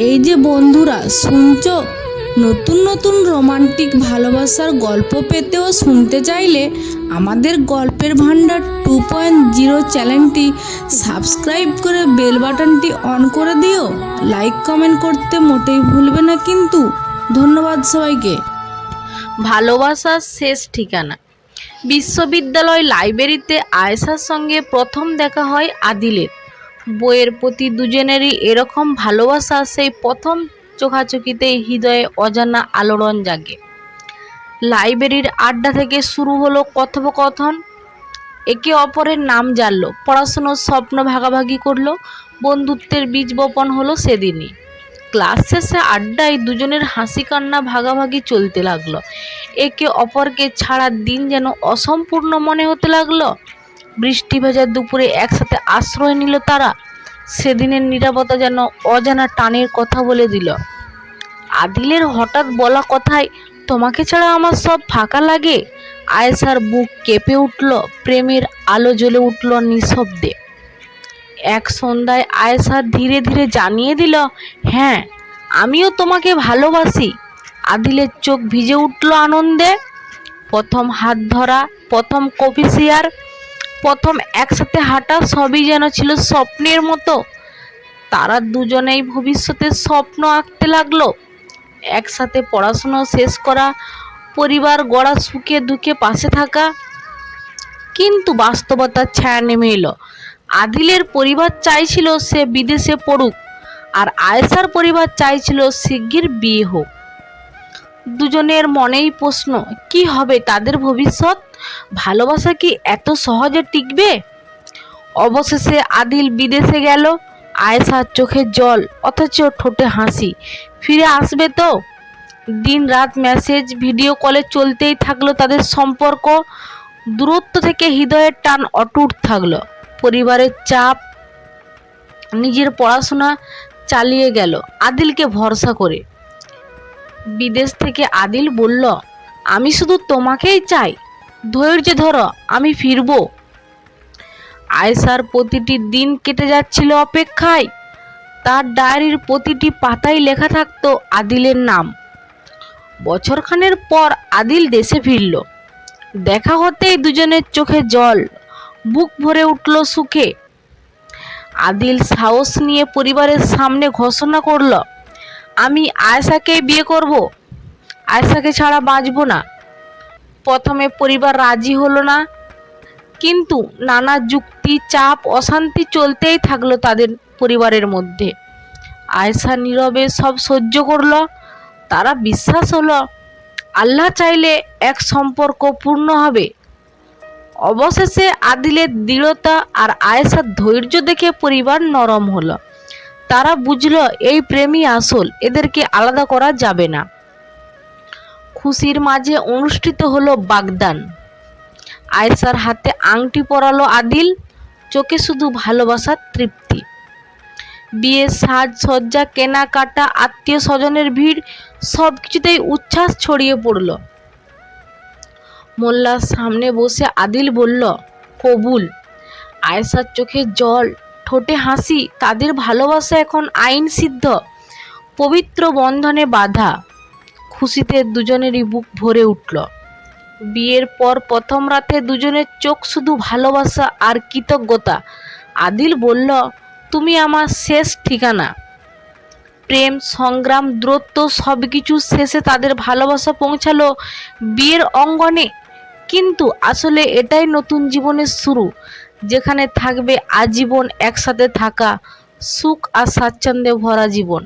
এই যে বন্ধুরা শুনছো, নতুন নতুন রোমান্টিক ভালোবাসার গল্প পেতে ও শুনতে চাইলে আমাদের গল্পের ভান্ডার 2.0 চ্যানেলটি সাবস্ক্রাইব করে বেল বাটনটি অন করে দিও। লাইক কমেন্ট করতে মোটেই ভুলবে না কিন্তু। ধন্যবাদ সবাইকে। ভালোবাসার শেষ ঠিকানা। বিশ্ববিদ্যালয় লাইব্রেরিতে আয়েশার সঙ্গে প্রথম দেখা হয় আদিলের। বইয়ের প্রতি দুজনেরই এরকম ভালোবাসা সেই প্রথম চোখাচোখিতেই হৃদয়ে অজানা আলোড়ন জাগে। লাইব্রেরির আড্ডা থেকে শুরু হলো কথোপকথন। একে অপরের নাম জানলো, পড়াশুনোর স্বপ্ন ভাগাভাগি করলো, বন্ধুত্বের বীজ বপন হলো সেদিনই। ক্লাস শেষে আড্ডায় দুজনের হাসি কান্না ভাগাভাগি চলতে লাগলো। একে অপরকে ছাড়া দিন যেন অসম্পূর্ণ মনে হতে লাগলো। বৃষ্টি ভেজা দুপুরে একসাথে আশ্রয় নিল তারা। সেদিনের নীরবতা যেন অজানা টানের কথা বলে দিল। আদিলের হঠাৎ বলা কথায় তোমাকে ছাড়া আমার সব ফাঁকা লাগে। আয়েশার বুক কেঁপে উঠল, প্রেমের আলো জ্বলে উঠল নিঃশব্দে। এক সন্ধ্যায় আয়েশা ধীরে ধীরে জানিয়ে দিল, হ্যাঁ আমিও তোমাকে ভালোবাসি। আদিলের চোখ ভিজে উঠল আনন্দে। প্রথম হাত ধরা, প্রথম কফি শেয়ার, প্রথম একসাথে হাঁটা, সবই যেন ছিল স্বপ্নের মতো। তারা দুজনেই ভবিষ্যতের স্বপ্ন আঁকতে লাগলো। একসাথে পড়াশুনো শেষ করা, পরিবার গড়া, সুখে দুঃখে পাশে থাকা। কিন্তু বাস্তবতার ছায়া নেমে এলো। আদিলের পরিবার চাইছিল সে বিদেশে পড়ুক, আর আয়েশার পরিবার চাইছিল শিগগির বিয়ে হোক। দুজনের মনেই প্রশ্ন, কি হবে তাদের ভবিষ্যৎ? ভালোবাসা কি এত সহজে টিকবে? অবশেষে আদিল বিদেশে গেল। আয়েশার চোখে জল, অথচ ঠোঁটে হাসি। ফিরে আসবে তো? দিন রাত মেসেজ, ভিডিও কলে চলতেই থাকলো তাদের সম্পর্ক। দূরত্ব থেকে হৃদয়ের টান অটুট থাকলো। পরিবারের চাপ, নিজের পড়াশোনা চালিয়ে গেল আদিলকে ভরসা করে। বিদেশ থেকে আদিল বলল, আমি শুধু তোমাকেই চাই, ধৈর্য ধরো, আমি ফিরবো। আয়েশার প্রতিটি দিন কেটে যাচ্ছিল অপেক্ষায়। তার ডায়েরির প্রতিটি পাতায় লেখা থাকতো আদিলের নাম। বছরখানেক পর আদিল দেশে ফিরল। দেখা হতেই দুজনের চোখে জল, বুক ভরে উঠল সুখে। আদিল সাহস নিয়ে পরিবারের সামনে ঘোষণা করল, আমি আয়েশাকেই বিয়ে করব, আয়েশাকে ছাড়া বাঁচব না। প্রথমে পরিবার রাজি হলো না, কিন্তু নানা যুক্তি, চাপ, অশান্তি চলতেই থাকলো তাদের পরিবারের মধ্যে। আয়েশা নীরবে সব সহ্য করলো। তারা বিশ্বাস হলো, আল্লাহ চাইলে এক সম্পর্ক পূর্ণ হবে। অবশেষে আদিলের দৃঢ়তা আর আয়েশার ধৈর্য দেখে পরিবার নরম হলো। তারা বুঝলো এই প্রেমই আসল, এদেরকে আলাদা করা যাবে না। খুশির মাঝে অনুষ্ঠিত হলো বাগদান। আয়েশার হাতে আংটি পরালো আদিল, চোখে শুধু ভালোবাসার তৃপ্তি। বিয়ের সাজসজ্জা, কেনাকাটা, আত্মীয় স্বজনের ভিড়, সব কিছুতেই উচ্ছ্বাস ছড়িয়ে পড়ল। মোল্লার সামনে বসে আদিল বলল, কবুল। আয়েশার চোখে জল, ঠোঁটে হাসি। তাদের ভালোবাসা এখন আইন সিদ্ধ, পবিত্র বন্ধনে বাঁধা। খুশিতে দুজনেরই বুক ভরে উঠল। বিয়ের পর প্রথম রাতে দুজনের চোখ শুধু ভালোবাসা আর কৃতজ্ঞতা। আদিল বলল, তুমি আমার শেষ ঠিকানা। প্রেম, সংগ্রাম, দূরত্ব সবকিছু শেষে তাদের ভালোবাসা পৌঁছালো বিয়ের অঙ্গনে। কিন্তু আসলে এটাই নতুন জীবনের শুরু, যেখানে থাকবে আজীবন একসাথে থাকা, সুখ আর স্বাচ্ছন্দ্যে ভরা জীবন।